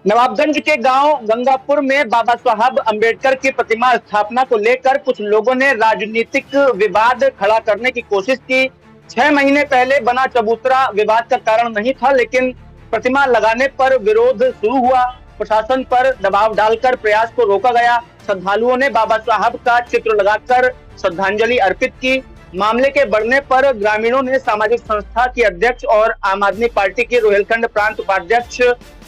नवाबगंज के गांव गंगापुर में बाबा साहब अंबेडकर की प्रतिमा स्थापना को लेकर कुछ लोगों ने राजनीतिक विवाद खड़ा करने की कोशिश की। 6 महीने पहले बना चबूतरा विवाद का कारण नहीं था, लेकिन प्रतिमा लगाने पर विरोध शुरू हुआ। प्रशासन पर दबाव डालकर प्रयास को रोका गया। श्रद्धालुओं ने बाबा साहब का चित्र लगाकर श्रद्धांजलि अर्पित की। मामले के बढ़ने पर ग्रामीणों ने सामाजिक संस्था की अध्यक्ष और आम आदमी पार्टी के रोहिलखंड प्रांत उपाध्यक्ष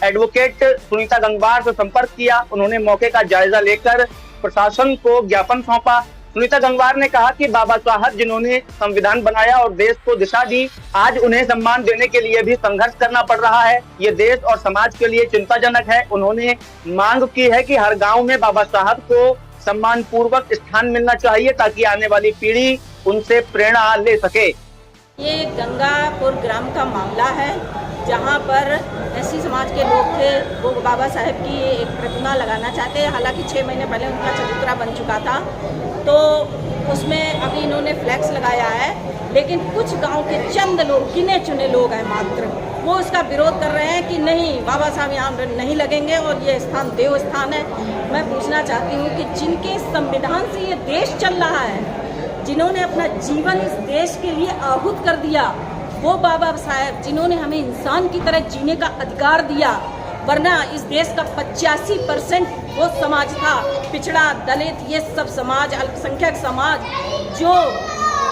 एडवोकेट सुनीता गंगवार से संपर्क किया। उन्होंने मौके का जायजा लेकर प्रशासन को ज्ञापन सौंपा। सुनीता गंगवार ने कहा कि बाबा साहब जिन्होंने संविधान बनाया और देश को दिशा दी, आज उन्हें सम्मान देने के लिए भी संघर्ष करना पड़ रहा है। ये देश और समाज के लिए चिंताजनक है। उन्होंने मांग की है कि हर गांव में बाबा साहब को सम्मान पूर्वक स्थान मिलना चाहिए, ताकि आने वाली पीढ़ी उनसे प्रेरणा ले सके। ये गंगापुर ग्राम का मामला है, जहाँ पर एससी समाज के लोग थे, वो बाबा साहब की एक प्रतिमा लगाना चाहते हैं। हालांकि 6 महीने पहले उनका चबूतरा बन चुका था, तो उसमें अभी इन्होंने फ्लैक्स लगाया है। लेकिन कुछ गांव के चंद लोग, गिने चुने लोग हैं मात्र, वो इसका विरोध कर रहे हैं कि नहीं, बाबा साहब यहाँ नहीं लगेंगे और ये स्थान देव स्थान है। मैं पूछना चाहती हूँ कि जिनके संविधान से ये देश चल रहा है, जिन्होंने अपना जीवन इस देश के लिए आहूत कर दिया, वो बाबा साहब जिन्होंने हमें इंसान की तरह जीने का अधिकार दिया, वरना इस देश का 85% वो समाज था, पिछड़ा, दलित, ये सब समाज, अल्पसंख्यक समाज, जो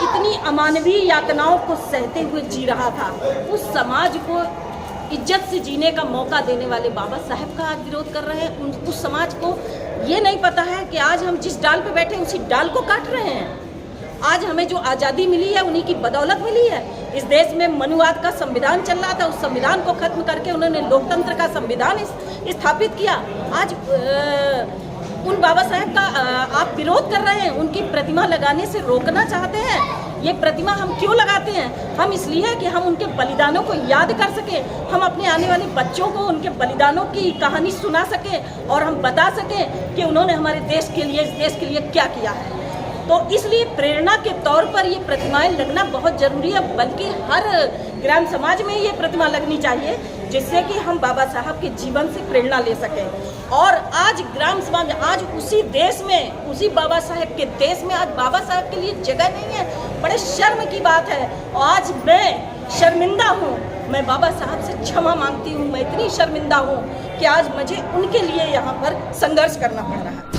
इतनी अमानवीय यातनाओं को सहते हुए जी रहा था, उस समाज को इज्जत से जीने का मौका देने वाले बाबा साहब का आज विरोध कर रहे हैं। उस समाज को ये नहीं पता है कि आज हम जिस डाल पे बैठे उसी डाल को काट रहे हैं। आज हमें जो आज़ादी मिली है उन्हीं की बदौलत मिली है। इस देश में मनुवाद का संविधान चल रहा था, उस संविधान को खत्म करके उन्होंने लोकतंत्र का संविधान स्थापित किया। आज उन बाबा साहब का आप विरोध कर रहे हैं, उनकी प्रतिमा लगाने से रोकना चाहते हैं। ये प्रतिमा हम क्यों लगाते हैं? हम इसलिए कि हम उनके बलिदानों को याद कर सकें, हम अपने आने वाले बच्चों को उनके बलिदानों की कहानी सुना सकें और हम बता सकें कि उन्होंने हमारे देश के लिए, इस देश के लिए क्या किया है। तो इसलिए प्रेरणा के तौर पर ये प्रतिमाएं लगना बहुत ज़रूरी है, बल्कि हर ग्राम समाज में ये प्रतिमा लगनी चाहिए, जिससे कि हम बाबा साहब के जीवन से प्रेरणा ले सकें। और आज ग्राम समाज में, आज उसी देश में, उसी बाबा साहब के देश में आज बाबा साहब के लिए जगह नहीं है। बड़े शर्म की बात है। और आज मैं शर्मिंदा हूँ, मैं बाबा साहब से क्षमा मांगती हूँ। मैं इतनी शर्मिंदा हूँ कि आज मुझे उनके लिए यहाँ पर संघर्ष करना पड़ रहा है।